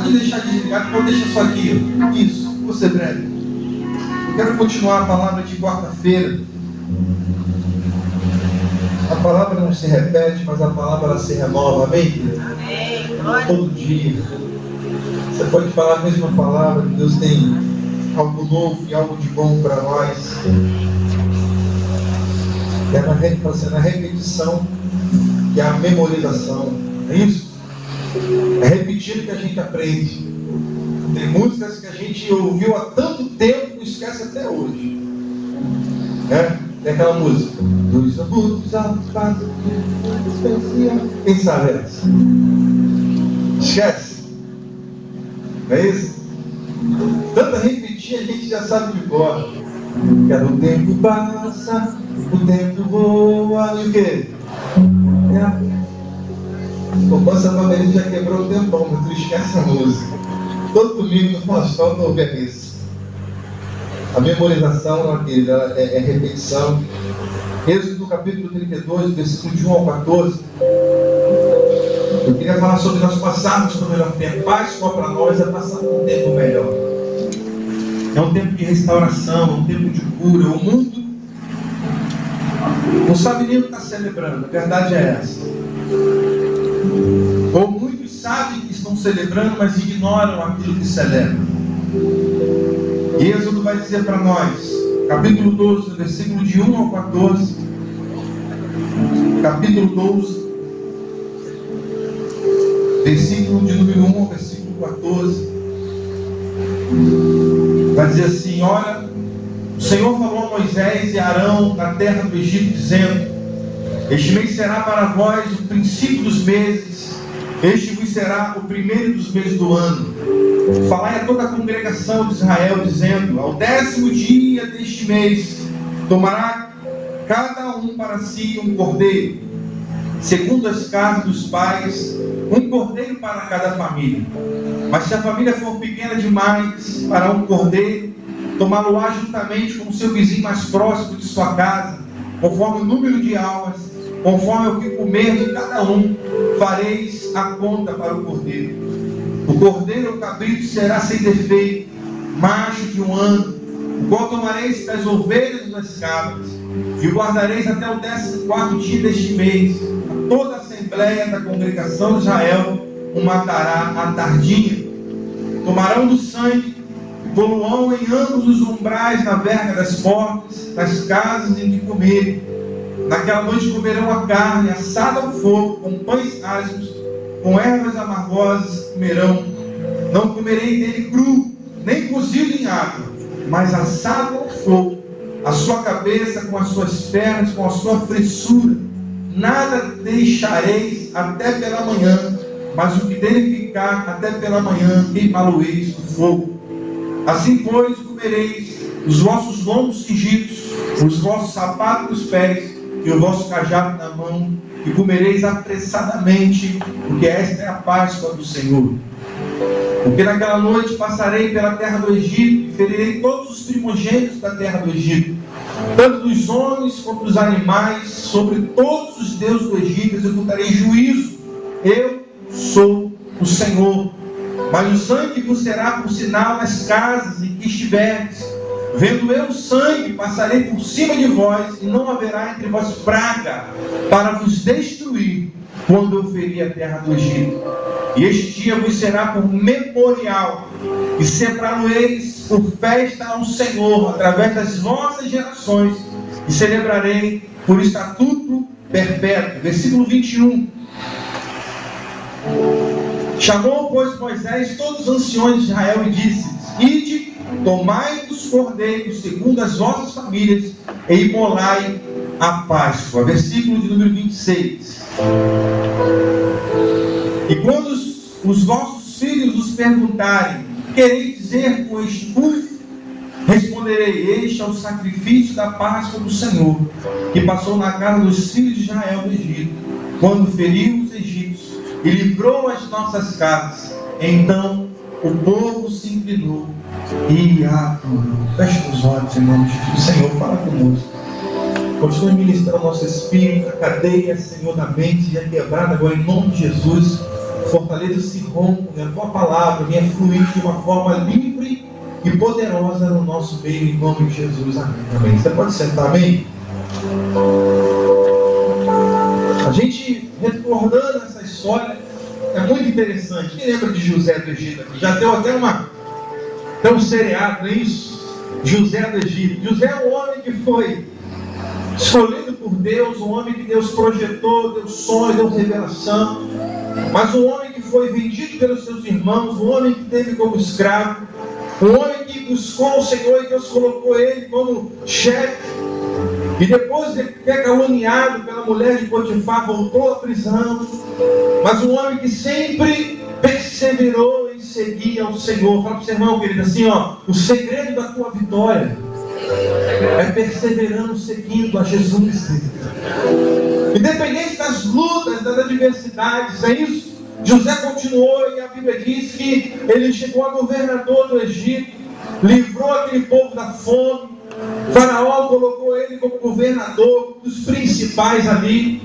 Pode deixar desligado, pode deixar só aqui. Isso, você breve. Eu quero continuar a palavra de quarta-feira. A palavra não se repete, mas a palavra ela se renova, amém? Amém. Todo dia. Você pode falar a mesma palavra, que Deus tem algo novo e algo de bom para nós. É na repetição que é a memorização. É isso? É repetindo que a gente aprende. Tem músicas que a gente ouviu há tanto tempo e esquece até hoje. Tem aquela música. Dos abusos, quem sabe essa? Esquece. Não é isso? Tanto repetir a gente já sabe de cor. O tempo passa, o tempo voa, e o quê? O Bança Bandeirinha já quebrou o tempão, mas tu esquece a música. Todo domingo no Faustão não ouve isso. A memorização é repetição. Êxodo capítulo 32, versículo de 1 ao 14. Eu queria falar sobre nós passarmos no melhor tempo. Páscoa para nós é passar um tempo melhor. É um tempo de restauração, é um tempo de cura. O mundo não sabe nem o que está celebrando. A verdade é essa. Ou muitos sabem que estão celebrando, mas ignoram aquilo que celebram. E Êxodo vai dizer para nós, capítulo 12, versículo de 1 ao 14. Capítulo 12, versículo de número 1 ao versículo 14. Vai dizer assim: Ora, o Senhor falou a Moisés e Arão na terra do Egito, dizendo: Este mês será para vós o princípio dos meses, este vos será o primeiro dos meses do ano. Falai a toda a congregação de Israel, dizendo: Ao 10º dia deste mês, tomará cada um para si um cordeiro, segundo as casas dos pais, um cordeiro para cada família. Mas se a família for pequena demais para um cordeiro, tomá-lo-á juntamente com o seu vizinho mais próximo de sua casa, conforme o número de almas, conforme o que comer de cada um, fareis a conta para o cordeiro. O cordeiro ou cabrito será sem defeito, macho de 1 ano, o qual tomareis das ovelhas e das cabras, e o guardareis até o 14º dia deste mês. Toda a assembleia da congregação de Israel o matará à tardinha. Tomarão do sangue e poluão em ambos os umbrais na verga das portas, nas casas em que comerem. Naquela noite comerão a carne assada ao fogo, com pães asmos, com ervas amargosas comerão. Não comerei dele cru, nem cozido em água, mas assado ao fogo, a sua cabeça com as suas pernas, com a sua fressura. Nada deixareis até pela manhã, mas o que dele ficar até pela manhã, queimá-lo-eis no fogo. Assim, pois, comereis os vossos lombos cingidos, os vossos sapatos nos pés, e o vosso cajado na mão, e comereis apressadamente, porque esta é a Páscoa do Senhor. Porque naquela noite passarei pela terra do Egito, e ferirei todos os primogênitos da terra do Egito, tanto dos homens como dos animais, sobre todos os deuses do Egito executarei juízo. Eu sou o Senhor. Mas o sangue vos será por sinal nas casas em que estiverdes. Vendo eu o sangue, passarei por cima de vós, e não haverá entre vós praga para vos destruir, quando eu ferir a terra do Egito. E este dia vos será por memorial, e celebrá-lo-eis por festa ao Senhor, através das vossas gerações, e celebrarei por estatuto perpétuo. Versículo 21. Chamou, pois, Moisés todos os anciões de Israel e disse: Ide, tomai dos cordeiros segundo as vossas famílias, e imolai a Páscoa. Versículo de número 26. E quando os vossos filhos os perguntarem: quereis dizer com este culto? Responderei: este é o sacrifício da Páscoa do Senhor, que passou na casa dos filhos de Israel do Egito, quando feriu os egípcios e livrou as nossas casas. Então o povo se inclinou e adorou. Feche os olhos em nome de Jesus. Senhor, fala conosco. Continue ministrando o nosso espírito, a cadeia, Senhor, da mente já quebrada agora em nome de Jesus. fortalezas se rompam e a tua palavra venha fluir de uma forma livre e poderosa no nosso meio, em nome de Jesus. Amém. Você pode sentar, amém? A gente, recordando essa história, é muito interessante. Quem lembra de José do Egito aqui? Já deu até um seriado, não é isso? José do Egito. José é um homem que foi escolhido por Deus, um homem que Deus projetou, deu sonhos, deu revelação. Mas um homem que foi vendido pelos seus irmãos, um homem que teve como escravo, um homem que buscou o Senhor e Deus colocou ele como chefe. E depois de ter caluniado pela mulher de Potifar, voltou à prisão. Mas um homem que sempre perseverou em seguir ao Senhor. Fala para o seu irmão, querido, assim, ó, o segredo da tua vitória é perseverando seguindo a Jesus. Independente das lutas, das adversidades, é isso? José continuou e a Bíblia diz que ele chegou a governador do Egito, livrou aquele povo da fome. Faraó colocou ele como governador, um dos principais ali.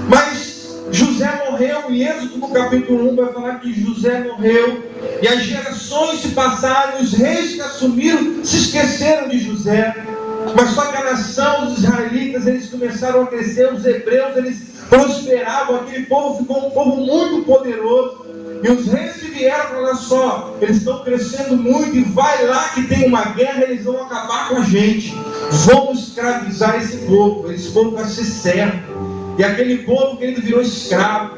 Mas José morreu, e Êxodo no capítulo 1 vai falar que José morreu, e as gerações se passaram, e os reis que assumiram se esqueceram de José. Mas só que a nação dos israelitas, eles começaram a crescer, os hebreus, eles prosperavam, aquele povo ficou um povo muito poderoso. E os reis que vieram para lá só, eles estão crescendo muito, e vai lá que tem uma guerra, eles vão acabar com a gente. Vamos escravizar esse povo vai ser servo. E aquele povo, querido, virou escravo.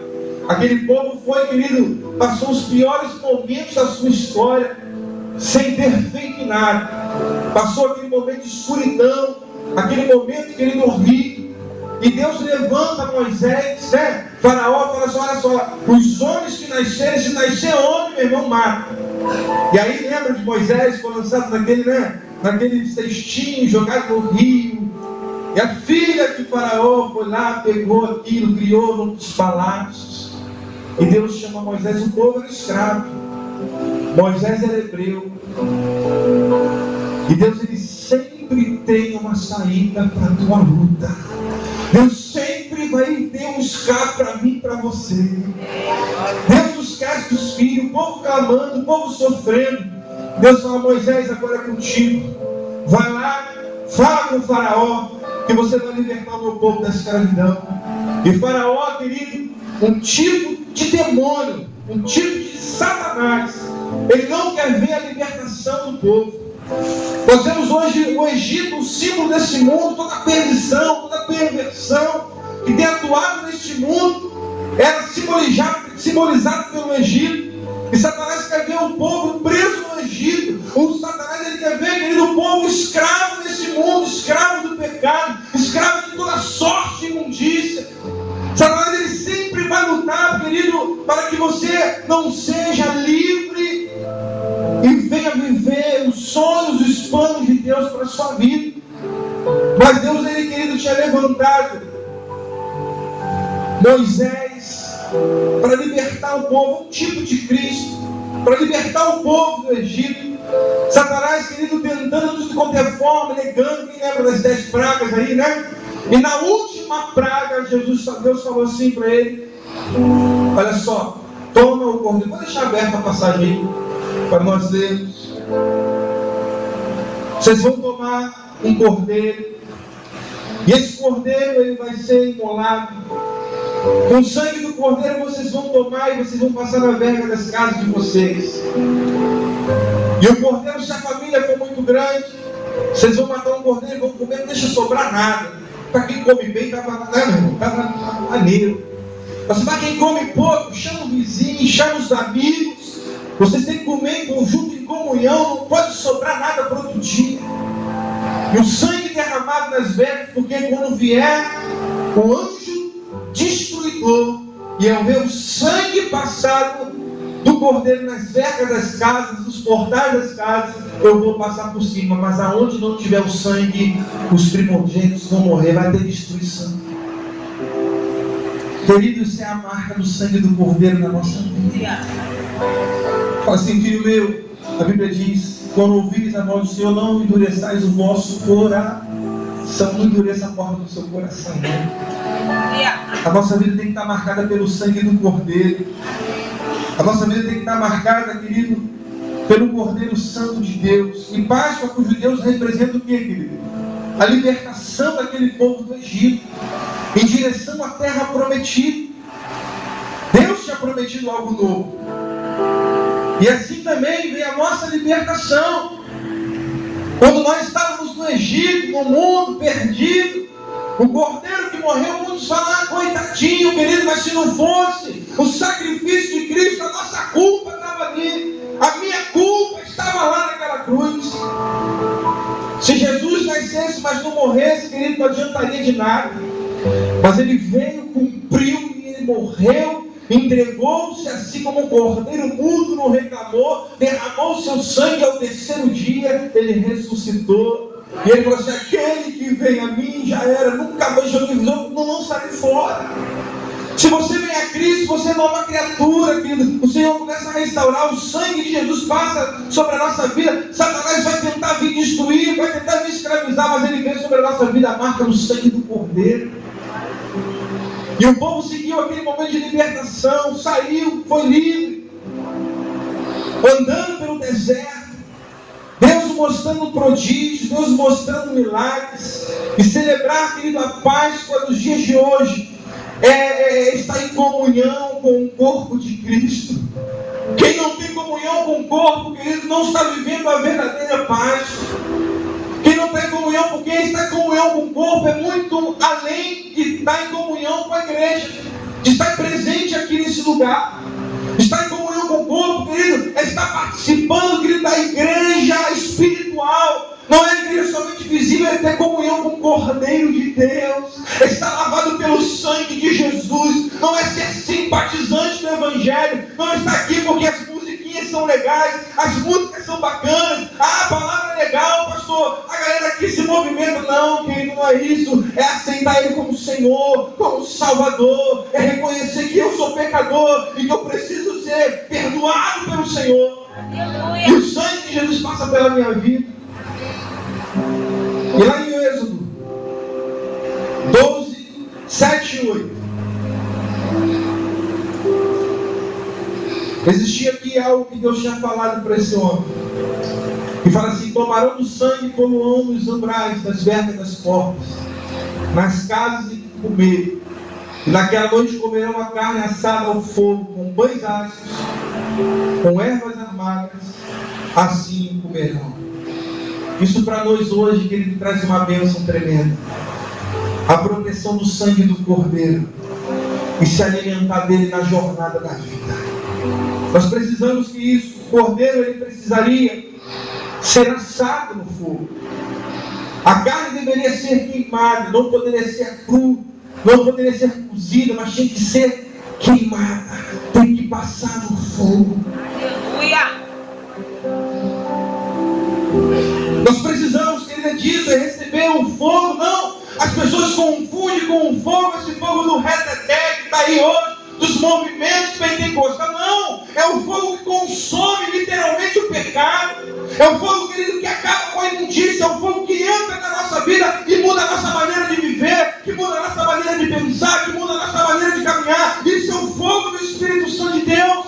Aquele povo foi, querido, passou os piores momentos da sua história, sem ter feito nada. Passou aquele momento de escuridão, aquele momento, querido, horrível. E Deus levanta Moisés, né? Faraó fala assim, olha só, os homens que nascerem, se nascer homem, meu irmão, mata. E aí lembra de Moisés, foi lançado naquele cestinho, jogado no rio. E a filha de Faraó foi lá, pegou aquilo, criou num dos palácios. E Deus chama Moisés, o povo era escravo. Moisés era hebreu. E Deus, ele sempre tem uma saída para a tua luta. Deus sempre vai ter um escape para mim e para você. Deus nos quer dos filhos, o povo clamando, o povo sofrendo. Deus fala, Moisés, agora é contigo. Vai lá, fala com o Faraó, que você vai libertar o meu povo da escravidão. E Faraó, querido, um tipo de demônio, um tipo de Satanás, ele não quer ver a libertação do povo. Nós vemos hoje o Egito, o símbolo desse mundo, toda a perdição, toda a perversão que tem atuado neste mundo, era simbolizado pelo Egito. E Satanás quer ver o povo preso no Egito. O Satanás, ele quer ver, querido, o povo escravo nesse mundo, escravo do pecado, escravo de toda sorte de imundícia. Satanás, ele sempre vai lutar, querido, para que você não seja livre e venha viver os sonhos, os planos de Deus para a sua vida. Mas Deus, ele, querido, tinha levantado Moisés para libertar o povo, um tipo de Cristo, para libertar o povo do Egito. Satanás, querido, tentando de qualquer forma, negando. Quem lembra das 10 pragas aí, né? E na última praga, Deus falou assim para ele, olha só, toma o cordeiro. Vou deixar aberta a passagem aí, para nós lermos. Vocês vão tomar um cordeiro, e esse cordeiro, ele vai ser imolado. Com o sangue do cordeiro vocês vão tomar, e vocês vão passar na verga das casas de vocês. E o cordeiro, se a família for muito grande, vocês vão matar um cordeiro e vão comer, não deixa sobrar nada. Para quem come bem, estava maneiro. Mas para quem come pouco, chama o vizinho, chama os amigos. Vocês têm que comer em conjunto, em comunhão, não pode sobrar nada para outro dia. E o sangue derramado nas vergas, porque quando vier o anjo destruidor, e ao ver o sangue passado do cordeiro nas vergas das casas, nos portais das casas, eu vou passar por cima. Mas aonde não tiver o sangue, os primogênitos vão morrer, vai ter destruição. Querido, isso é a marca do sangue do cordeiro na nossa vida. Fala assim, filho meu, a Bíblia diz, quando ouvires a voz do Senhor, não endureçais o vosso coração. Não endureça a porta do seu coração, né? A nossa vida tem que estar marcada pelo sangue do cordeiro. A nossa vida tem que estar marcada, querido, pelo Cordeiro Santo de Deus. E Páscoa para os judeus representa o que, querido? A libertação daquele povo do Egito, em direção à terra prometida. Deus tinha prometido algo novo. E assim também vem a nossa libertação. Quando nós estávamos no Egito, no mundo perdido, o Cordeiro que morreu, muitos falam, coitadinho, querido, mas se não fosse o sacrifício de Cristo, a nossa culpa estava ali. A minha culpa estava lá naquela cruz. Se Jesus nascesse, mas não morresse, querido, não adiantaria de nada. Mas ele veio, cumpriu e ele morreu, entregou-se assim como um cordeiro mudo, não reclamou, derramou seu sangue ao terceiro dia, ele ressuscitou. E ele falou assim, aquele que vem a mim já era, nunca mais eu não lançarei fora. Se você vem a Cristo, você é nova criatura, querido. O Senhor começa a restaurar, o sangue de Jesus passa sobre a nossa vida. Satanás vai tentar vir destruir, vai tentar vir escravizar, mas ele vem sobre a nossa vida a marca do sangue do Cordeiro. E o povo seguiu aquele momento de libertação, saiu, foi livre, andando pelo deserto, Deus mostrando prodígios, Deus mostrando milagres. E celebrar, querido, a Páscoa dos dias de hoje está em comunhão com o corpo de Cristo. Quem não tem comunhão com o corpo, querido, não está vivendo a verdadeira paz. Quem não está em comunhão com quem está em comunhão com o corpo é muito além de estar em comunhão com a igreja, de estar presente aqui nesse lugar. Estar em comunhão com o corpo, querido, é estar participando, querido, da igreja espiritual. Não é igreja somente visível, é ter comunhão com o Cordeiro de Deus, é estar lavado pelo sangue de Jesus, não é ser simpatizante do Evangelho, não é estar aqui porque as musiquinhas são legais, as músicas são bacanas, a palavra é legal, pastor, a galera aqui se movimenta. Não, querido, não é isso, é aceitar Ele como Senhor, como Salvador, é reconhecer que eu sou pecador e que eu preciso ser perdoado pelo Senhor. Aleluia. E o sangue de Jesus passa pela minha vida. E lá em Êxodo 12, 7 e 8, existia aqui algo que Deus tinha falado para esse homem. E fala assim: tomarão do sangue e poluão nos umbrais das vergas das portas, nas casas e comer. E naquela noite comerão a carne assada ao fogo, com pães ácidos, com ervas amargas, assim comerão. Isso para nós hoje, que Ele traz uma bênção tremenda. A proteção do sangue do Cordeiro e se alimentar dele na jornada da vida. Nós precisamos que isso, o Cordeiro, ele precisaria ser assado no fogo. A carne deveria ser queimada, não poderia ser crua, não poderia ser cozida, mas tinha que ser queimada, tem que passar no fogo. Aleluia! Nós precisamos, querida, disso, é receber o fogo. Não, as pessoas confundem com o fogo, esse fogo do reteté que está aí hoje, dos movimentos pentecostais. Não, é o fogo que consome literalmente o pecado. É o fogo, querido, que acaba com a imundícia. É o fogo que entra na nossa vida e muda a nossa maneira de viver, que muda a nossa maneira de pensar, que muda a nossa maneira de caminhar. Isso é o fogo do Espírito Santo de Deus.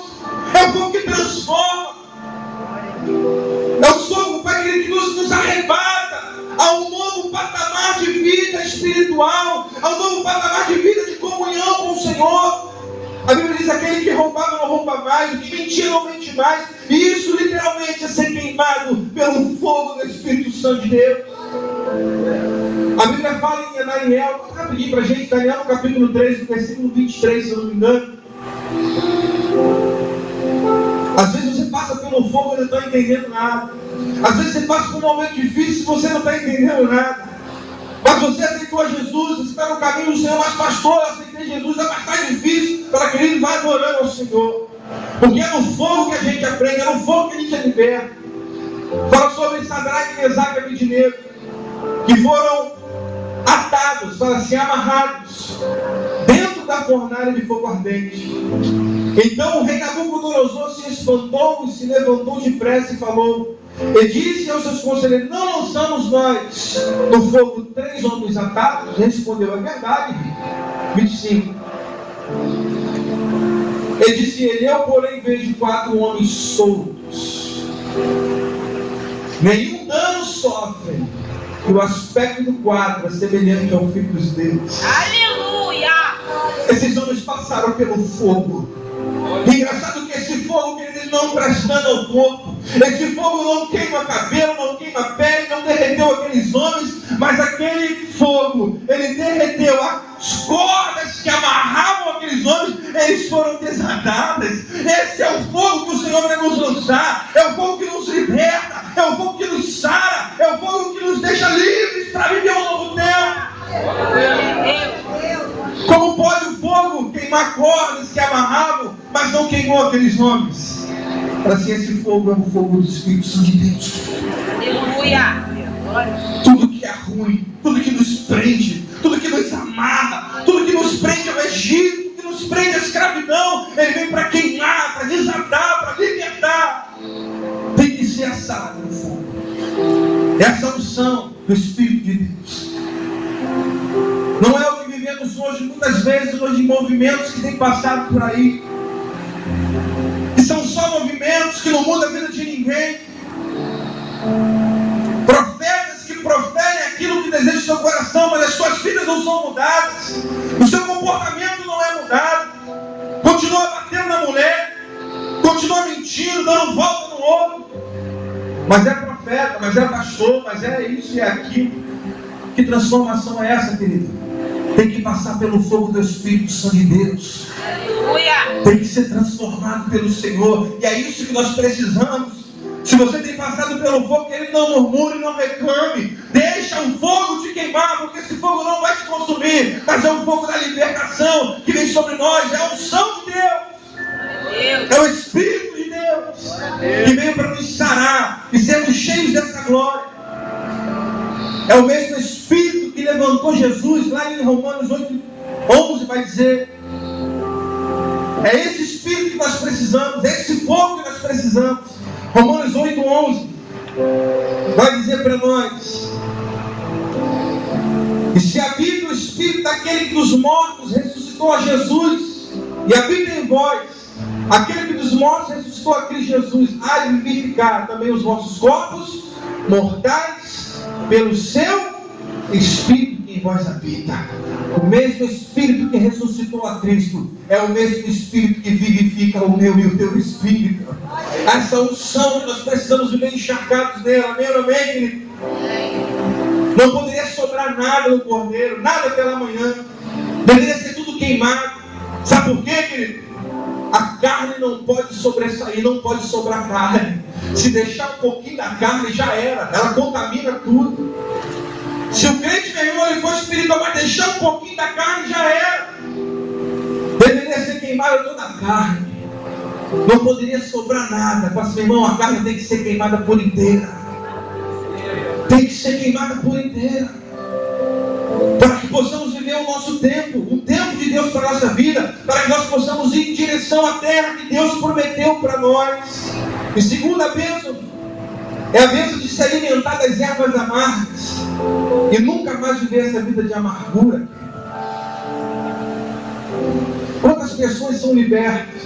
É o fogo que transforma. É o fogo, Pai querido, que nos arrebata a um novo patamar de vida espiritual, a um novo patamar de vida de comunhão com o Senhor. A Bíblia diz: aquele que roubava não rouba mais, o que mentia não mente mais. E isso literalmente é ser queimado pelo fogo do Espírito Santo de Deus. A Bíblia fala em Daniel, rapidinho para a gente, Daniel no capítulo 3, no versículo 23, se eu não me engano. Às vezes você passa pelo fogo e não está entendendo nada. Às vezes você passa por um momento difícil e você não está entendendo nada. Mas você aceitou a Jesus, você está no caminho do Senhor. Mas pastor, eu aceitei Jesus, é mais difícil. Fala, querido, vai adorando ao Senhor. Porque é no fogo que a gente aprende, é no fogo que a gente é liberto. Fala sobre Sadraque, Mesaque e Abednego, que foram atados, fala assim, amarrados dentro da fornalha de fogo ardente. Então o rei Nabucodonosor se espantou e se levantou depressa e falou, e disse aos seus conselheiros: não lançamos nós no fogo 3 homens atados? Respondeu: é verdade. 25. Ele disse: eu, porém, vejo 4 homens soltos. Nenhum dano sofrem. E o aspecto do quadro é semelhante ao filho dos deuses. Aleluia! Esses homens passaram pelo fogo. E engraçado que esse fogo, ele não presta dano ao corpo. Esse fogo não queima cabelo, não queima pele, não derreteu aqueles homens, mas aquele fogo, ele derreteu as cordas que amarravam aqueles homens, eles foram desatadas. Esse é o fogo que o Senhor vai nos lançar, é o fogo que nos liberta, é o fogo que nos sara, é o fogo que nos deixa livres para viver um novo tempo. Como pode o fogo queimar cordas que amarravam, mas não queimou aqueles homens? Assim, esse fogo é o fogo do Espírito Santo de Deus. Aleluia! Tudo que é ruim, tudo que nos prende, tudo que nos amarra, tudo que nos prende ao Egito, que nos prende à escravidão, ele vem para queimar, para desatar, para libertar. Tem que ser assado no fogo. Essa unção do Espírito de Deus. Não é o que vivemos hoje, muitas vezes, hoje em movimentos que têm passado por aí. E são só movimentos que não mudam a vida de ninguém. Profetas que proferem aquilo que deseja o seu coração, mas as suas vidas não são mudadas. O seu comportamento não é mudado. Continua batendo na mulher, continua mentindo, dando volta no outro. Mas é profeta, mas é pastor, mas é isso e é aquilo. Que transformação é essa, querido? Tem que passar pelo fogo do Espírito Santo de Deus. Aleluia! Tem que ser transformado pelo Senhor. E é isso que nós precisamos. Se você tem passado pelo fogo, ele não murmure, não reclame. Deixa o fogo te queimar, porque esse fogo não vai te consumir. Mas é o fogo da libertação que vem sobre nós. É a unção de Deus. É o Espírito de Deus que veio para nos sarar e sermos cheios dessa glória. É o mesmo Espírito que levantou Jesus lá em Romanos 8:11, vai dizer. É esse Espírito que nós precisamos, é esse fogo que nós precisamos. Romanos 8:11 vai dizer para nós: e se habita o Espírito daquele que dos mortos ressuscitou a Jesus, e habita em vós, aquele que dos mortos ressuscitou a Cristo Jesus, há de vivificar também os vossos corpos mortais pelo seu Espírito que em vós habita. O mesmo Espírito que ressuscitou a Cristo é o mesmo Espírito que vivifica o meu e o teu espírito. Essa unção que nós precisamos viver encharcados nela. Amém, amém, querido? Não poderia sobrar nada no cordeiro, nada pela manhã. Deveria ser tudo queimado. Sabe por quê, querido? A carne não pode sobressair, não pode sobrar carne. Se deixar um pouquinho da carne, já era. Ela contamina tudo. Se o crente, meu irmão, ele for espiritual, mas deixar um pouquinho da carne, já era. Deveria ser queimada toda a carne. Não poderia sobrar nada. Mas, meu irmão, a carne tem que ser queimada por inteira. Tem que ser queimada por inteira. Para que possamos viver o nosso tempo, o tempo de Deus para a nossa vida, para que nós possamos ir em direção à terra que Deus prometeu para nós. E segunda bênção é a bênção de se alimentar das ervas amargas e nunca mais viver essa vida de amargura. Quantas pessoas são libertas,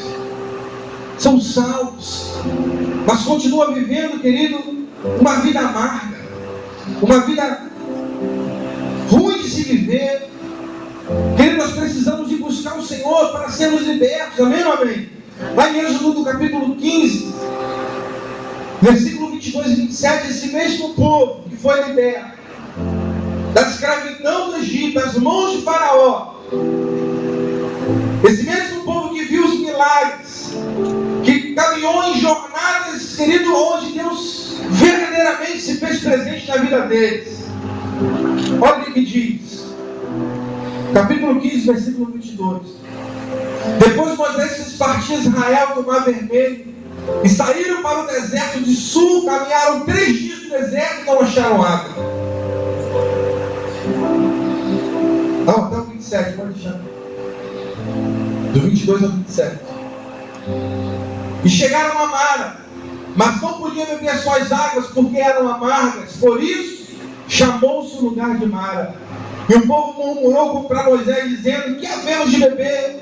são salvos, mas continuam vivendo, querido, uma vida amarga, uma vida ruim de se viver. Querido, nós precisamos de buscar o Senhor para sermos libertos. Amém ou amém? Lá em Êxodo, no capítulo 15, versículo 22 e 27, esse mesmo povo que foi liberto da escravidão do Egito, das mãos de Faraó, esse mesmo povo que viu os milagres, que caminhou em jornadas, querido, onde Deus verdadeiramente se fez presente na vida deles. Olha o que diz, capítulo 15, versículo 22. Depois Moisés fez partir Israel do Mar Vermelho e saíram para o deserto de Sul. Caminharam 3 dias no deserto e não acharam água. Não, até o 27, pode deixar. Do 22 ao 27. E chegaram a Mara, mas não podiam beber as suas águas porque eram amargas. Por isso chamou-se o lugar de Mara. E o povo murmurou para Moisés, dizendo: que havemos de beber?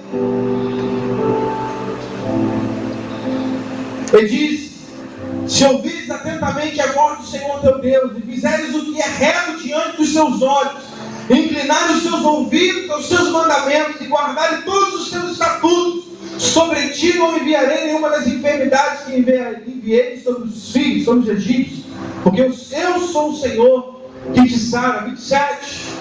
Ele diz: se ouvires atentamente a voz do Senhor teu Deus, e fizeres o que é reto diante dos seus olhos, e inclinares os seus ouvidos aos seus mandamentos, e guardares todos os seus estatutos, sobre ti não enviarei nenhuma das enfermidades que enviei sobre os filhos, sobre os egípcios, porque eu sou o Senhor que te sara. 27.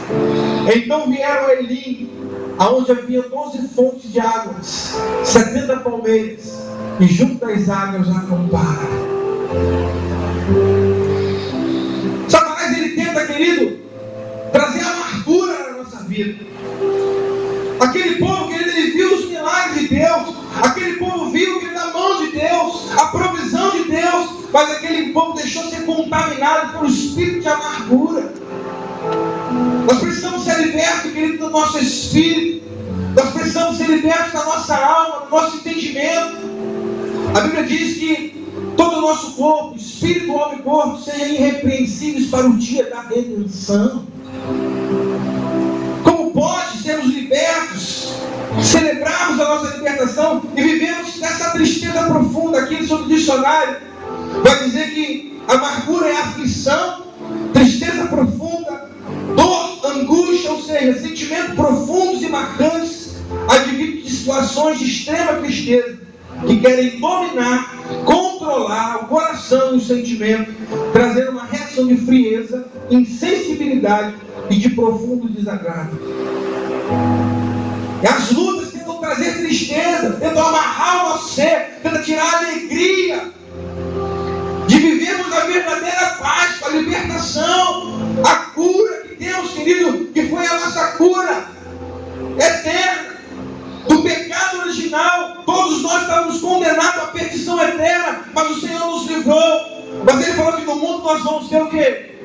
Então vieram a Elim, aonde havia 12 fontes de águas, 70 palmeiras, e junto das águas acamparam. Satanás, ele tenta, querido, trazer amargura na nossa vida. Aquele povo, querido, ele viu os milagres de Deus. Aquele povo viu, querido, a mão de Deus, a provisão de Deus. Mas aquele povo deixou ser contaminado pelo espírito de amargura. Nós precisamos ser libertos, querido, do nosso espírito. Nós precisamos ser libertos da nossa alma, do nosso entendimento. A Bíblia diz que todo o nosso corpo, espírito, alma e corpo, sejam irrepreensíveis para o dia da redenção. Como pode sermos libertos, celebrarmos a nossa libertação e vivemos essa tristeza profunda? Aqui sobre o dicionário vai dizer que amargura é aflição, tristeza profunda, dor, angústia, ou seja, sentimentos profundos e marcantes advindo de situações de extrema tristeza que querem dominar, controlar o coração e o sentimento, trazendo uma reação de frieza, insensibilidade e de profundo desagrado. E as lutas tentam trazer tristeza, tentam amarrar o nosso ser, tentam tirar a alegria de vivermos a verdadeira paz, a libertação, a cura que temos, querido, que foi a nossa cura eterna do pecado original. Todos nós estávamos condenados à perdição eterna, mas o Senhor nos livrou. Mas Ele falou que no mundo nós vamos ter o quê?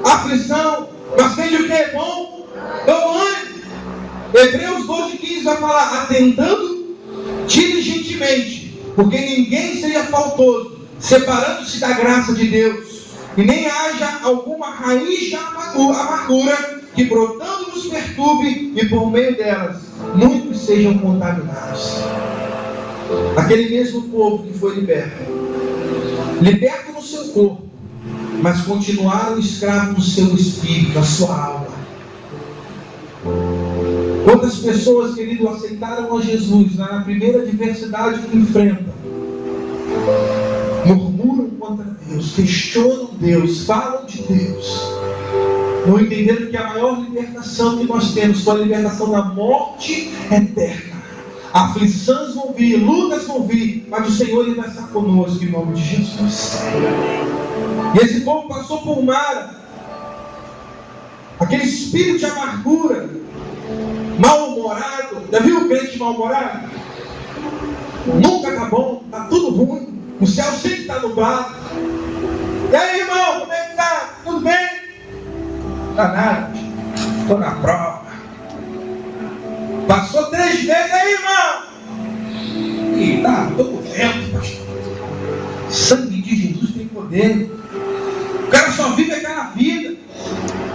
Aflição. Mas tem o quê? Bom ânimo. Hebreus 12:15 vai falar: atentando diligentemente, porque ninguém seja faltoso, separando-se da graça de Deus, e nem haja alguma raiz de amargura que brotando nos perturbe, e por meio delas muitos sejam contaminados. Aquele mesmo povo que foi liberto no seu corpo, mas continuaram escravos no seu espírito, na sua alma. Quantas pessoas, querido, aceitaram a Jesus na primeira adversidade que enfrentam, murmuram contra Deus, questionam Deus, falam de Deus, não entenderam que a maior libertação que nós temos foi a libertação da morte eterna. Aflições vão vir, lutas vão vir, mas o Senhor Ele vai estar conosco em nome de Jesus. E esse povo passou por Mara, aquele espírito de amargura, mal-humorado. Já viu o crente mal-humorado? Nunca está bom, está tudo ruim, o céu sempre está nublado. E aí, irmão, como é que está? Tudo bem? Está nada, estou na prova. Passou 3 vezes aí, irmão. E tá, estou com vento, pastor. Sangue de Jesus tem poder. O cara só vive aquela vida.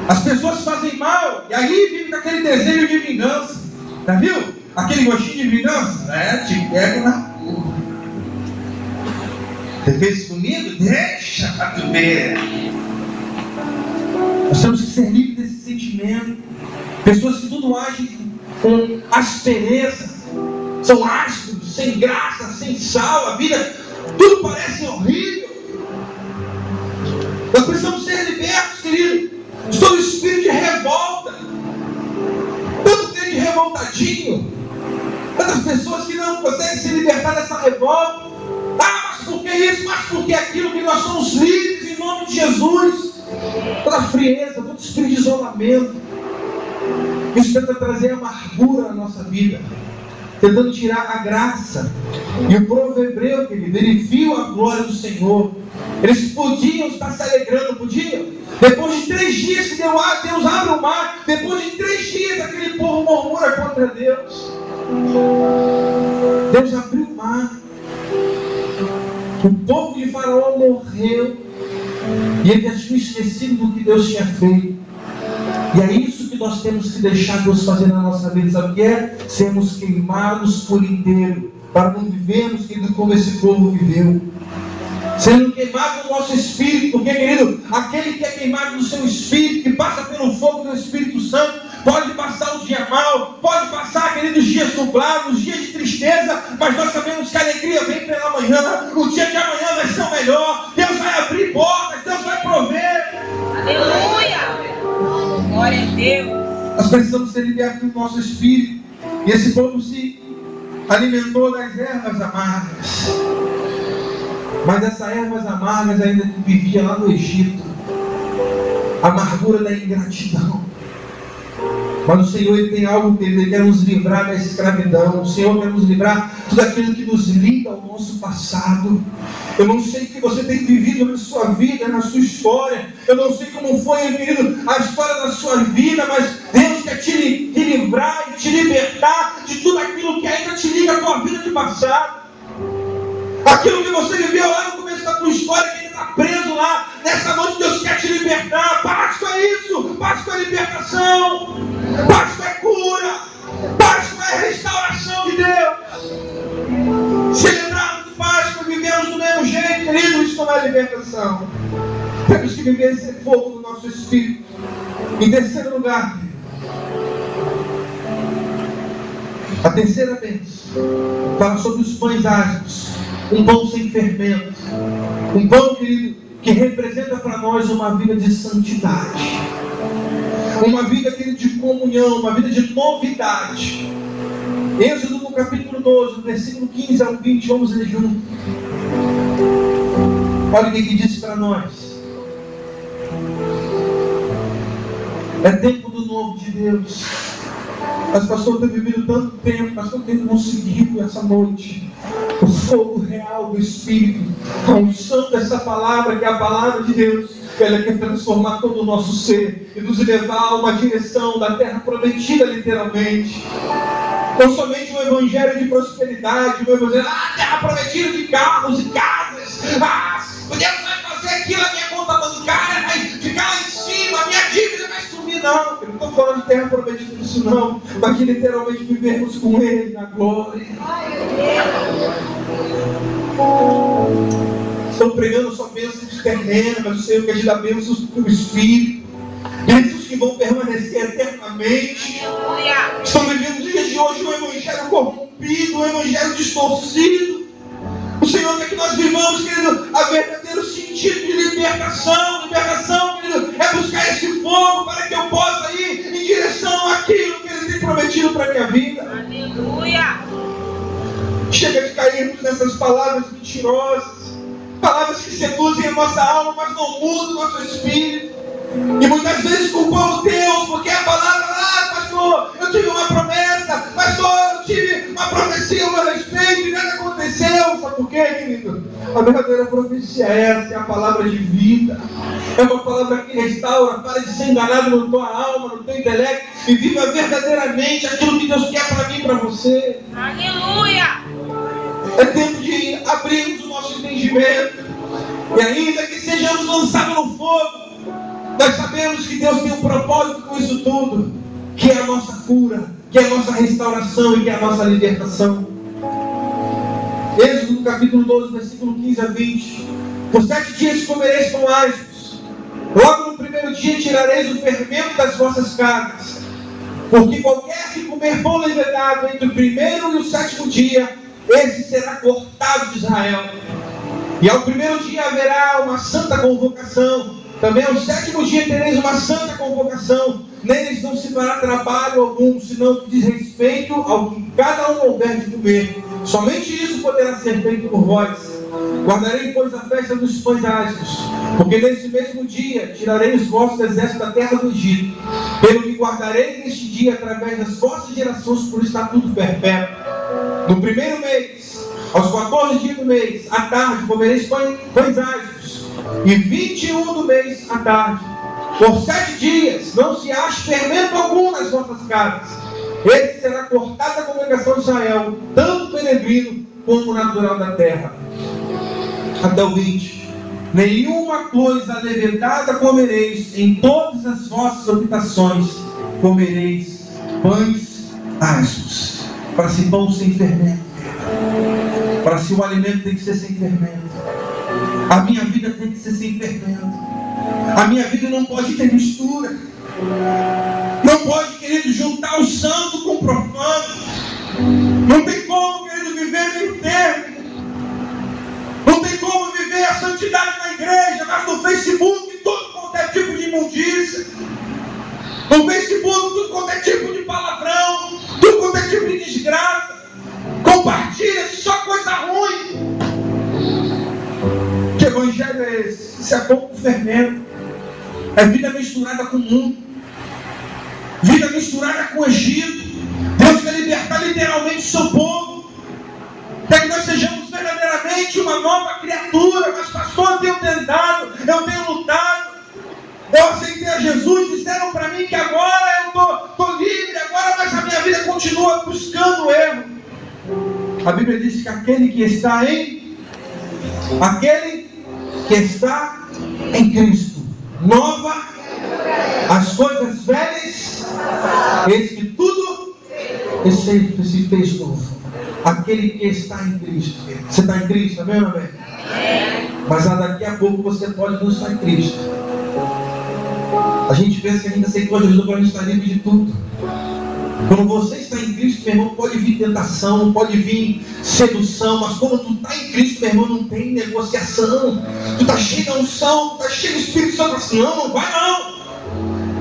As pessoas fazem mal, e aí vive com aquele desejo de vingança. Já viu? Aquele gostinho de vingança? Te pego na rua. Você fez isso comigo? Deixa pra tu ver. Nós temos que ser livres desse sentimento. Pessoas que tudo agem com aspereza, são ásperos, sem graça, sem sal, a vida, tudo parece horrível. Nós precisamos ser libertos, querido, de todo espírito de revolta. Tanto tem de revoltadinho, tantas pessoas que não conseguem se libertar dessa revolta. Mas por que isso? Mas porque aquilo que nós somos livres em nome de Jesus. Toda frieza, todo espírito de isolamento, isso tenta trazer amargura na nossa vida, tentando tirar a graça. E o povo hebreu, querido, ele viu a glória do Senhor. Eles podiam estar se alegrando, podiam. Depois de 3 dias que Deus abre o mar, depois de 3 dias aquele povo murmura contra Deus. Deus abriu o mar. O povo de Faraó morreu. E ele já tinha esquecido do que Deus tinha feito. E é isso que nós temos que deixar Deus fazer na nossa vida. Sabe o que é? Sermos queimados por inteiro para não vivermos, querido, como esse povo viveu. Sendo queimado no nosso espírito, porque, querido, aquele que é queimado no seu espírito, que passa pelo fogo do Espírito Santo, pode passar o dia mal, pode passar, querido, os dias nublados, os dias de tristeza, mas nós sabemos que a alegria vem pela manhã, o dia de amanhã vai ser o melhor, Deus vai abrir portas, Deus vai prover. Aleluia! Glória a Deus! Nós precisamos ser libertos do nosso espírito, e esse povo se alimentou das ervas amargas. Mas essas ervas amargas ainda vivia lá no Egito. A amargura da ingratidão. Mas o Senhor, Ele tem algo que Ele quer nos livrar da escravidão. O Senhor quer nos livrar de tudo aquilo que nos liga ao nosso passado. Eu não sei o que você tem vivido na sua vida, na sua história. Eu não sei como foi, querido, a história da sua vida, mas Deus quer te livrar e te libertar de tudo aquilo que ainda te liga à tua vida de passado. Aquilo que você viveu lá no começo da tua história, que ele está preso lá, nessa noite Deus quer te libertar. Páscoa é isso, Páscoa é libertação, Páscoa é cura, Páscoa é restauração de Deus. Celebrarmos Páscoa, vivemos do mesmo jeito, querido, isso não é libertação. Temos que viver esse fogo no nosso espírito. Em terceiro lugar, a terceira bênção fala sobre os pães ásperos. Um pão sem fermento. Um pão, querido, que representa para nós uma vida de santidade. Uma vida, querido, de comunhão. Uma vida de novidade. Êxodo no capítulo 12, versículo 15 ao 20. Vamos ler junto. Olha o que diz para nós. É tempo do novo de Deus. Mas pastor, tem vivido tanto tempo, pastor, tem conseguido essa noite o fogo real do Espírito, a unção dessa palavra, que é a palavra de Deus. Ela quer transformar todo o nosso ser e nos levar a uma direção da terra prometida, literalmente. Não somente um evangelho de prosperidade, um evangelho, terra prometida de carros e casas. Deus vai fazer aquilo, a minha conta bancária vai ficar lá em cima, a minha dívida vai subir. Não, eu não estou falando de terra prometida disso não, mas de literalmente vivermos com Ele na glória. Estão pregando só bênçãos terrenas, mas o Senhor quer te dar bênçãos do Espírito, bênçãos que vão permanecer eternamente. Estão vivendo nos dias de hoje um evangelho corrompido, um evangelho distorcido. O Senhor quer que nós vivamos, querido, a verdadeiro sentido de libertação. Libertação, querido, é buscar esse fogo para que eu possa ir em direção àquilo que Ele tem prometido para a minha vida. Aleluia! Chega de cairmos nessas palavras mentirosas, palavras que seduzem a nossa alma, mas não mudam o nosso espírito. E muitas vezes culpamos Deus, porque a palavra pastor, eu tive uma promessa, pastor, eu tive uma profecia ao meu respeito e nada aconteceu. Sabe por quê, querido? A verdadeira profecia é essa, é a palavra de vida. É uma palavra que restaura. Para de ser enganado na tua alma, no teu intelecto, e viva verdadeiramente aquilo que Deus quer para mim e para você. Aleluia! É tempo de abrirmos o nosso entendimento, e ainda que sejamos lançados no fogo, nós sabemos que Deus tem um propósito com isso tudo, que é a nossa cura, que é a nossa restauração e que é a nossa libertação. Êxodo no capítulo 12, versículo 15 a 20. Por 7 dias comereis pão áspero, logo no primeiro dia tirareis o fermento das vossas casas, porque qualquer que comer pão levedado entre o primeiro e o 7º dia, esse será cortado de Israel. E ao primeiro dia haverá uma santa convocação. Também ao 7º dia tereis uma santa convocação. Neles não se fará trabalho algum, senão que diz respeito ao que cada um houver de comer. Somente isso poderá ser feito por vós. Guardarei, pois, a festa dos pães ásperos, porque nesse mesmo dia tirarei os vossos exércitos da terra do Egito. Pelo que guardarei neste dia através das vossas gerações por estatuto perpétuo. No primeiro mês, aos 14 dias do mês, à tarde, comereis pães ásperos. E 21 do mês à tarde, por 7 dias, não se ache fermento algum nas vossas casas. Esse será cortado da congregação de Israel, tanto peregrino como natural da terra. Até o 20. Nenhuma coisa levedada comereis, em todas as vossas habitações comereis pães ásperos. Para se pão sem fermento. Para se o alimento tem que ser sem fermento, a minha vida tem que ser sem fermento. A minha vida não pode ter mistura. Não pode, querido, juntar o santo com o profano. Não tem como, querido, viver meio termo. Não tem como viver a santidade na igreja, mas no Facebook todo quanto é tipo de imundícia. No Facebook tudo quanto é tipo de palavrão, tudo quanto é tipo de desgraça. Compartilha só coisa ruim. Que evangelho é esse? Isso é pouco fermento. É vida misturada com o mundo. Vida misturada com o Egito. Deus quer libertar literalmente o seu povo. Quer que nós sejamos verdadeiramente uma nova criatura. Mas pastor, eu tenho tentado, eu tenho lutado. Eu aceitei a Jesus, disseram para mim que agora eu estou livre, agora, mas a minha vida continua buscando o erro. A Bíblia diz que aquele que está em Cristo, nova, as coisas velhas, eis que tudo se fez novo. Aquele que está em Cristo. Você está em Cristo, amém ou não amém? Mas daqui a pouco você pode não estar em Cristo. A gente pensa que ainda aceitou Jesus para a gente estar livre de tudo. Quando você está em Cristo, meu irmão, pode vir tentação, pode vir sedução, mas quando tu está em Cristo, meu irmão, não tem negociação. Tu está cheio de unção, tu está cheio do Espírito Santo, assim, não vai não.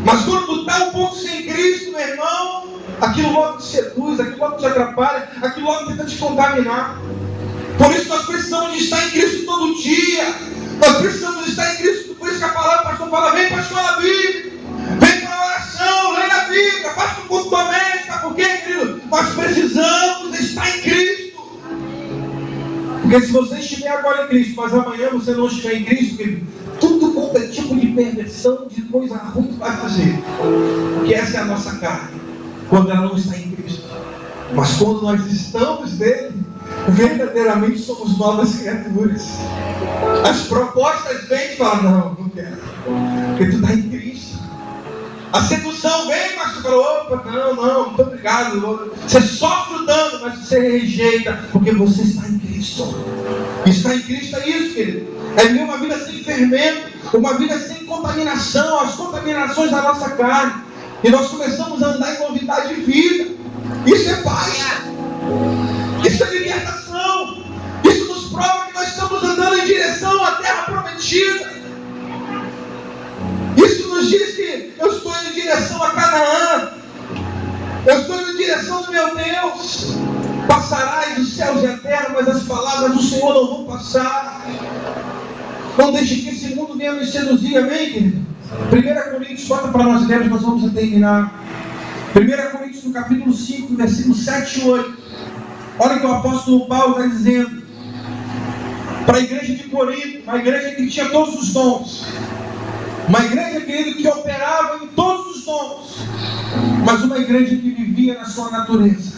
Mas quando tu está um pouco sem Cristo, meu irmão, aquilo logo te seduz, aquilo logo te atrapalha, aquilo logo tenta te contaminar. Por isso nós precisamos de estar em Cristo todo dia. Nós precisamos de estar em Cristo. Por isso que a palavra, o pastor fala, vem para a escola bíblica, vem para a oração, leia a Bíblia, faça um culto doméstico. Por quê, querido? Nós precisamos estar em Cristo. Porque se você estiver agora em Cristo, mas amanhã você não estiver em Cristo, querido, tudo quanto é tipo de perversão, de coisa ruim que vai fazer. Porque essa é a nossa carne, quando ela não está em Cristo. Mas quando nós estamos nele, verdadeiramente somos novas criaturas. As propostas vêm e falam, não quero, porque tu está em Cristo. A sedução vem, mas tu fala, opa, não, muito obrigado. Você sofre o dano, mas você rejeita, porque você está em Cristo. Estar em Cristo é isso, querido. É viver uma vida sem fermento, uma vida sem contaminação, as contaminações da nossa carne. E nós começamos a andar em novidade de vida. Isso é paz. Isso é libertação. Isso nos prova que nós estamos andando em direção à terra prometida. Isso nos diz que eu estou indo em direção a Canaã. Eu estou indo em direção do meu Deus. Passarás os céus e a terra, mas as palavras do Senhor não vão passar. Não deixe que esse mundo venha nos seduzir, amém, querido? 1 Coríntios, bota para nós lermos, nós vamos terminar. 1 Coríntios, no capítulo 5, versículos 7 e 8. Olha o que o apóstolo Paulo está dizendo para a igreja de Corinto, uma igreja que tinha todos os dons, uma igreja, querido, que operava em todos os dons, mas uma igreja que vivia na sua natureza,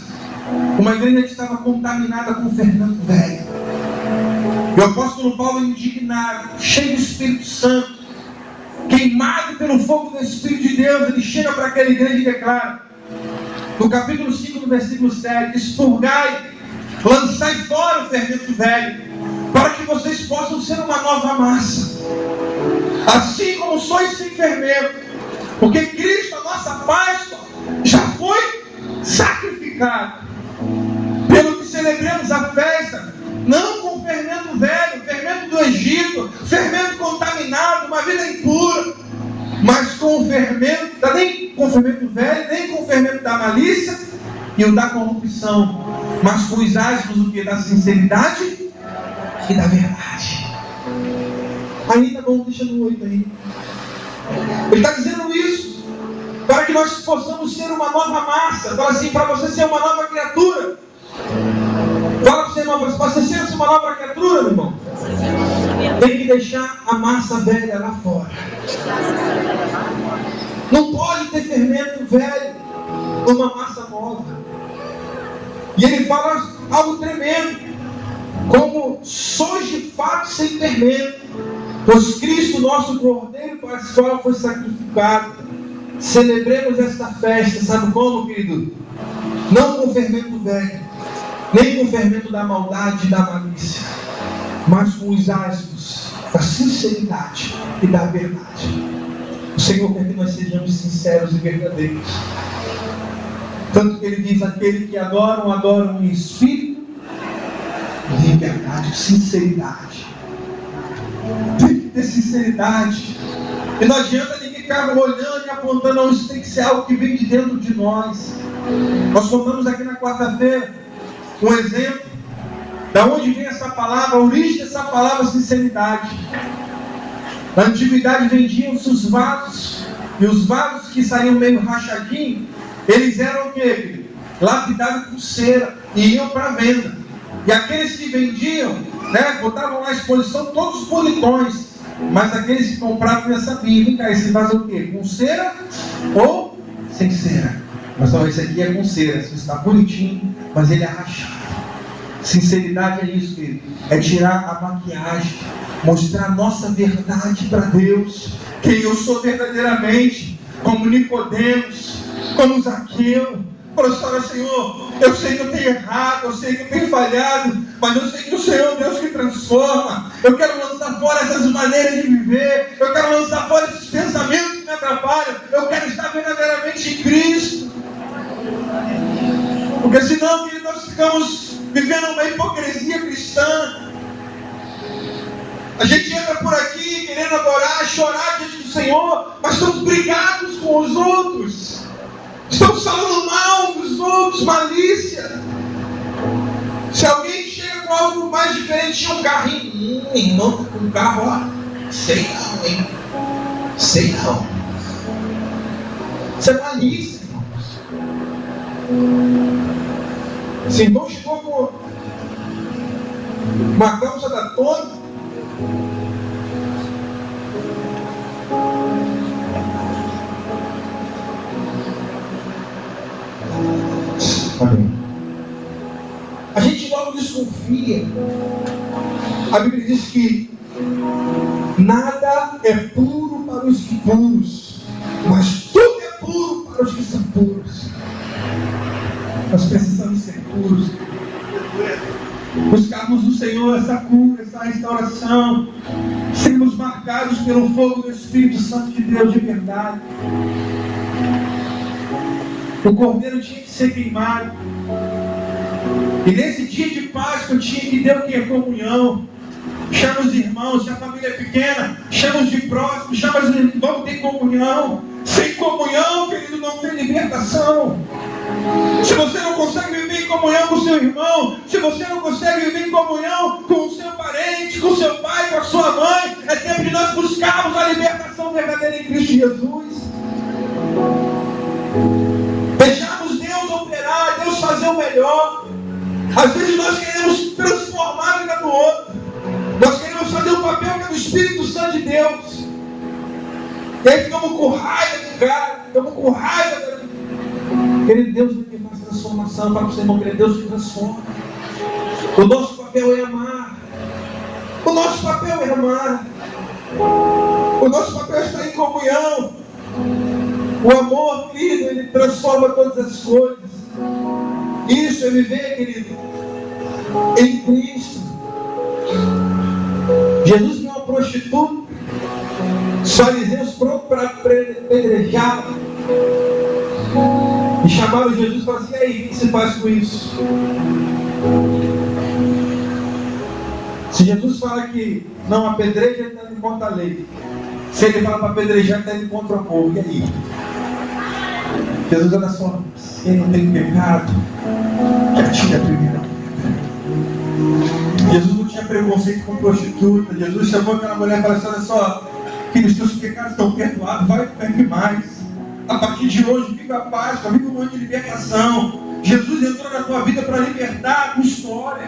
uma igreja que estava contaminada com o fermento velho. E o apóstolo Paulo, indignado, cheio do Espírito Santo, queimado pelo fogo do Espírito de Deus, ele chega para aquela igreja e declara, no capítulo 5, no versículo 7, expurgai, lançai fora o fermento velho, para que vocês possam ser uma nova massa, assim como sois sem fermento, porque Cristo, a nossa Páscoa, já foi sacrificado, pelo que celebremos a festa, não com fermento velho, fermento do Egito, fermento contaminado, uma vida impura, mas com o fermento, nem com o fermento velho, nem com o fermento da malícia e o da corrupção, mas com os asmos do que? Da sinceridade e da verdade. Aí tá bom, deixa no 8 aí. Ele está dizendo isso para que nós possamos ser uma nova massa. Fala assim, para você ser uma nova criatura. Fala para você, irmão, para você ser uma nova criatura, meu irmão, tem que deixar a massa velha lá fora. Não pode ter fermento velho numa massa nova. E ele fala algo tremendo, como sois de fato sem fermento, pois Cristo, nosso Cordeiro, para a qual foi sacrificado. Celebremos esta festa, sabe como, querido? Não com fermento velho, nem com o fermento da maldade e da malícia, mas com os asmos da sinceridade e da verdade. O Senhor quer que nós sejamos sinceros e verdadeiros. Tanto que Ele diz: aquele que adoram em espírito e em verdade. Sinceridade. Tem que ter sinceridade. E não adianta ninguém ficar olhando e apontando, não, isso tem que ser algo que vem de dentro de nós. Nós contamos aqui na quarta-feira um exemplo da onde vem essa palavra, a origem dessa palavra sinceridade. Na antiguidade vendiam-se os vasos, e os vasos que saíam meio rachadinhos, eles eram o quê? Lapidados com cera e iam para venda. E aqueles que vendiam, botavam lá à exposição todos os bonitões, mas aqueles que compravam já sabiam: vem cá, esse vaso é o quê? Com cera ou sem cera? Mas não, esse aqui é com cera, esse está bonitinho, mas ele é rachado. Sinceridade é isso, querido. É tirar a maquiagem, mostrar a nossa verdade para Deus, quem eu sou verdadeiramente, como Nicodemos, como Zaqueu. Falou assim: olha, Senhor, eu sei que eu tenho errado, eu sei que eu tenho falhado, mas eu sei que o Senhor é o Deus que transforma. Eu quero lançar fora essas maneiras de viver, eu quero lançar fora esses pensamentos que me atrapalham, eu quero estar verdadeiramente em Cristo. Porque senão, querido, nós ficamos vivendo uma hipocrisia cristã. A gente entra por aqui querendo adorar, chorar diante do Senhor, mas estamos brigados com os outros. Estamos falando mal dos outros, malícia. Se alguém chega com algo mais diferente, tinha um carrinho, irmão, com um carro, ó, sei não, hein? Sei não. Isso é malícia, irmãos. Esse irmão chegou com uma calça da Tony. Amém. A gente logo desconfia. A Bíblia diz que nada é puro para os impuros, mas tudo é puro para os que são puros. Nós precisamos ser puros. Buscarmos no Senhor essa cura, essa restauração, sermos marcados pelo fogo do Espírito Santo de Deus de verdade. O cordeiro tinha que ser queimado. E nesse dia de Páscoa tinha que ter o que? Comunhão. Chama os irmãos, se a família é pequena, chama os de próximo, chama os irmãos, vamos ter comunhão. Sem comunhão, querido, não tem libertação. Se você não consegue viver em comunhão com o seu irmão, se você não consegue viver em comunhão com o seu parente, com o seu pai, com a sua mãe, é tempo de nós buscarmos a libertação verdadeira em Cristo Jesus. Deixarmos Deus operar, Deus fazer o melhor. Às vezes nós queremos transformar a vida do outro. Nós queremos fazer o papel que é do Espírito Santo de Deus. E aí ficamos com raiva do cara, ficamos com raiva da... Querido, Deus é que faz transformação. Fala para o seu irmão, querido, Deus te transforma. O nosso papel é amar. O nosso papel é amar. O nosso papel é estar em comunhão. O amor, querido, ele transforma todas as coisas. Isso é viver, querido, em Cristo. Jesus viu uma prostituta, os fariseus prontos para apedrejá-la. E chamaram Jesus e falaram assim: e aí, o que se faz com isso? Se Jesus fala que não apedreja, ele está indo contra a lei. Se ele fala para apedrejar, ele está indo contra o povo. E aí? Jesus, olha só, quem não tem pecado, que atire a primeira. Jesus não tinha preconceito com prostituta. Jesus chamou aquela mulher e falou assim: olha só, que os teus pecados estão perdoados, vai e peque mais. A partir de hoje, viva a paz, viva um momento de libertação. Jesus entrou na tua vida para libertar a tua história.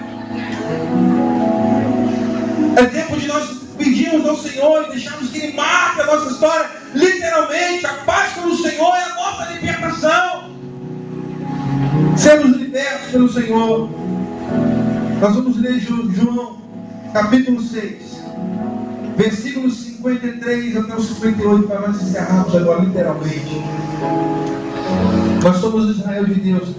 É tempo de nós pedirmos ao Senhor e deixarmos que Ele marque a nossa história. Literalmente, a Páscoa do Senhor é a nossa libertação. Sermos libertos pelo Senhor. Nós vamos ler João, capítulo 6, versículos 53 até o 58, para nós encerrarmos agora, literalmente. Nós somos Israel de Deus.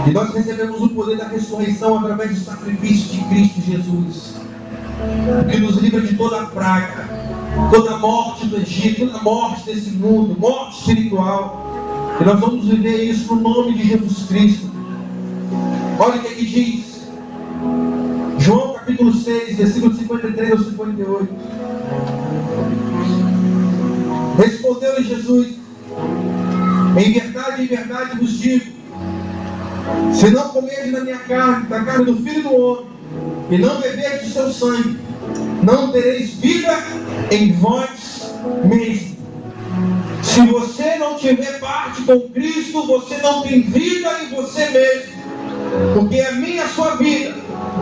E nós recebemos o poder da ressurreição através do sacrifício de Cristo Jesus, que nos livra de toda a praga, toda a morte do Egito, toda a morte desse mundo, morte espiritual. E nós vamos viver isso no nome de Jesus Cristo. Olha o que aqui diz. João capítulo 6, versículo 53 ao 58. Respondeu-lhe Jesus: em verdade vos digo, se não comerdes da minha carne, da carne do Filho do Homem, e não beberdes do seu sangue, não tereis vida em vós mesmo. Se você não tiver parte com Cristo, você não tem vida em você mesmo. Porque a minha, a sua vida,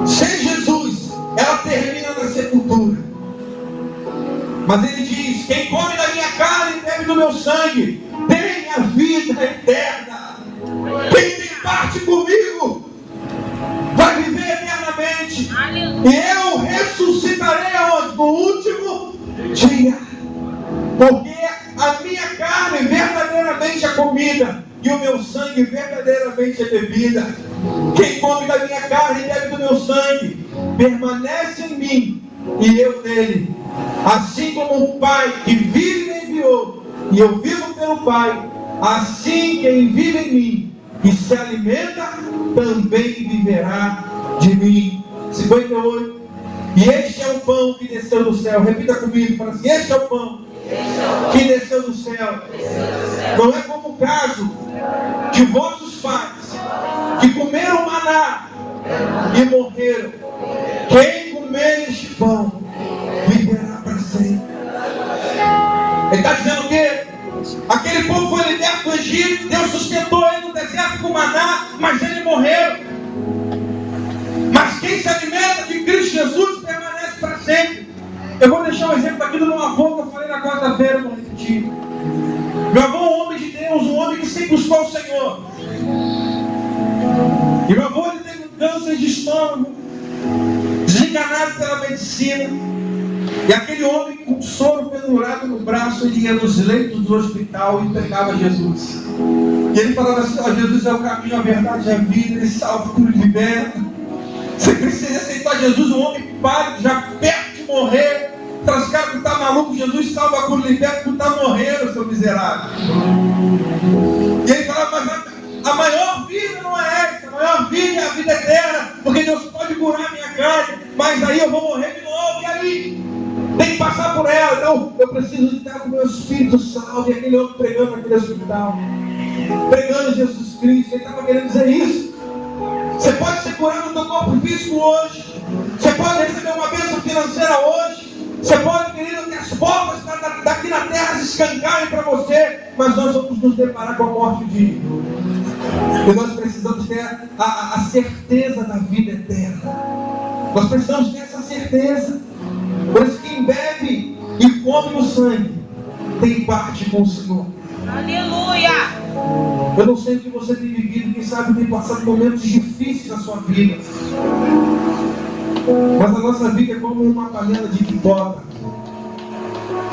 sem Jesus, ela termina na sepultura. Mas ele diz: quem come da minha carne e bebe do meu sangue, tem a vida eterna. Quem tem parte comigo vai viver eternamente. E eu ressuscitarei aonde? No último dia. Porque a minha carne verdadeiramente é comida, e o meu sangue verdadeiramente é bebida. Quem come da minha carne e bebe do meu sangue permanece em mim e eu nele. Assim como o Pai que vive me enviou e eu vivo pelo Pai, assim quem vive em mim e se alimenta também viverá de mim. 58. E este é o pão que desceu do céu. Repita comigo, fala assim: este é o pão que desceu do céu. Não é como o caso de vossos pais, que comeram maná e morreram. Quem comer este pão viverá para sempre. Ele está dizendo o quê? Aquele povo foi liberto do Egito, Deus sustentou ele no deserto com maná, mas eles morreram. Mas quem se alimenta de Cristo Jesus permanece para sempre. Eu vou deixar um exemplo aqui do meu avô, que eu falei na quarta-feira, vou repetir. Meu avô é um homem de Deus, um homem que sempre buscou o Senhor. E meu avô, ele teve um câncer de estômago, desenganado pela medicina. E aquele homem com soro pendurado no braço, ele ia nos leitos do hospital e pregava Jesus. E ele falava assim: ó, Jesus é o caminho, a verdade e a vida, ele salva, cura e liberta. Você precisa aceitar Jesus, um homem pálido, já perto de morrer. Traz cara que está maluco, Jesus salva, cura e liberta, tu está morrendo, seu miserável. E ele falava: mas a maior vida não é essa, a maior vida é a vida eterna, porque Deus pode curar a minha carne, mas aí eu vou morrer de novo, e aí? Tem que passar por ela. Então eu preciso estar com o meu espírito salvo. E aquele homem pregando naquele hospital, pregando Jesus Cristo, ele estava querendo dizer isso. Você pode ser curado no teu corpo físico hoje, você pode receber uma bênção financeira hoje, você pode, querido, que as portas daqui na terra se escancarem para você, mas nós vamos nos deparar com a morte de dia. E nós precisamos ter a certeza da vida eterna. Nós precisamos ter essa certeza. Por isso, quem bebe e come o sangue tem parte com o Senhor. Aleluia! Eu não sei o que você tem vivido, quem sabe tem passado momentos difíceis na sua vida. Mas a nossa vida é como uma panela de pipoca.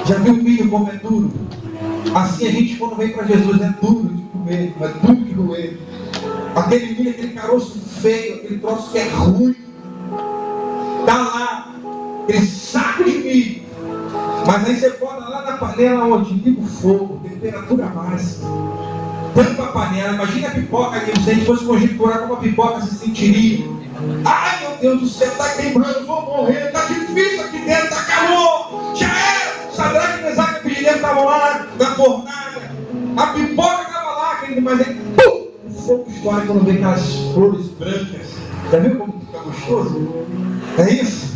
Já viu o milho como é duro? Assim a gente, quando vem para Jesus, é duro de comer, é duro de roer. Aquele milho, aquele caroço feio, aquele troço que é ruim, está lá, aquele saco de milho. Mas aí você bota lá na panela onde liga o fogo, temperatura máxima, tampa a panela. Imagina a pipoca aqui, se a gente fosse conjecturar como a pipoca se sentiria. Ai meu Deus do céu, está queimando, vou morrer, está difícil aqui dentro, está calor, já era. Sadraque, Mesaque e Abednego estavam lá na fornalha, a pipoca estava lá, querido, mas aí pum, o fogo estoura quando vem aquelas flores brancas. Já viu como fica gostoso? É isso?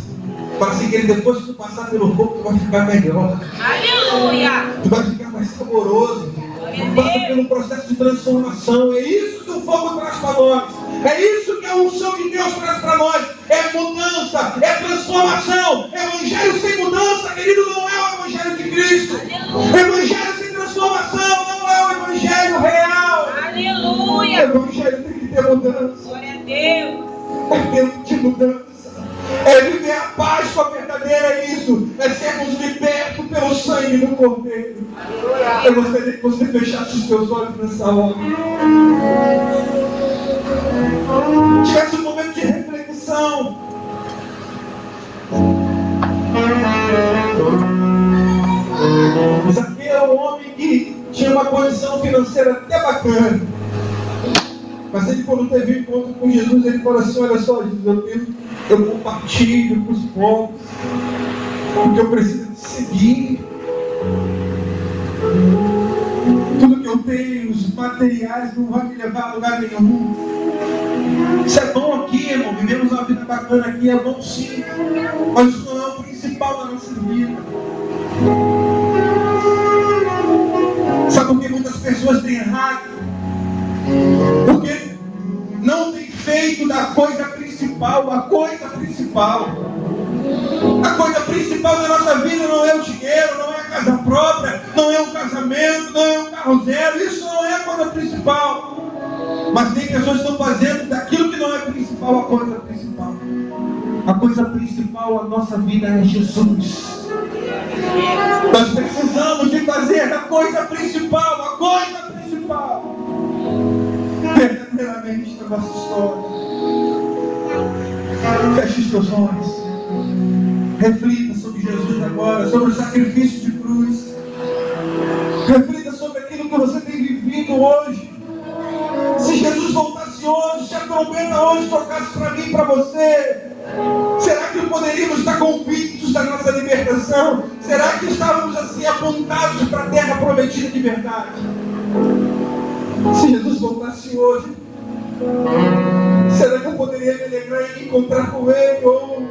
Para assim que ele, depois que tu passar pelo fogo, tu vai ficar melhor. Aleluia! Tu vai ficar mais saboroso. Tu passa pelo processo de transformação. É isso que o fogo traz para nós. É isso que a unção de Deus traz para nós. É mudança, é transformação. Evangelho sem mudança, querido, não é o Evangelho de Cristo. Evangelho sem transformação não é o Evangelho real. Aleluia! Evangelho tem que ter mudança. Glória a Deus! É tempo de mudança. É viver a Páscoa verdadeira, é isso. É sermos libertos pelo sangue do Cordeiro. Eu gostaria que você fechasse os seus olhos nessa hora. Tivesse um momento de reflexão. Zaqueu era um homem que tinha uma condição financeira até bacana. Mas ele, quando teve um encontro com Jesus, ele falou assim: olha só, Jesus, eu compartilho com os pobres, porque eu preciso te seguir. Tudo que eu tenho, os materiais, não vai me levar a lugar nenhum. Isso é bom aqui, irmão, vivemos uma vida bacana aqui, é bom sim, mas isso não é o principal da nossa vida. Sabe por que muitas pessoas têm errado? Porque não tem feito da coisa principal a coisa principal. A coisa principal da nossa vida não é o dinheiro, não é a casa própria, não é um casamento, não é um carro zero. Isso não é a coisa principal. Mas tem pessoas que estão fazendo daquilo que não é principal a coisa principal. A coisa principal da nossa vida é Jesus. Nós precisamos de fazer da coisa principal a coisa principal. Verdadeiramente na nossa história. Feche os teus olhos. Reflita sobre Jesus agora, sobre o sacrifício de cruz. Reflita sobre aquilo que você tem vivido hoje. Se Jesus voltasse hoje, se a trombeta hoje tocasse para mim e para você, será que poderíamos estar convictos da nossa libertação? Será que estávamos assim apontados para a terra prometida de verdade? Se Jesus voltasse hoje, será que eu poderia me alegrar em me encontrar com Ele? Ou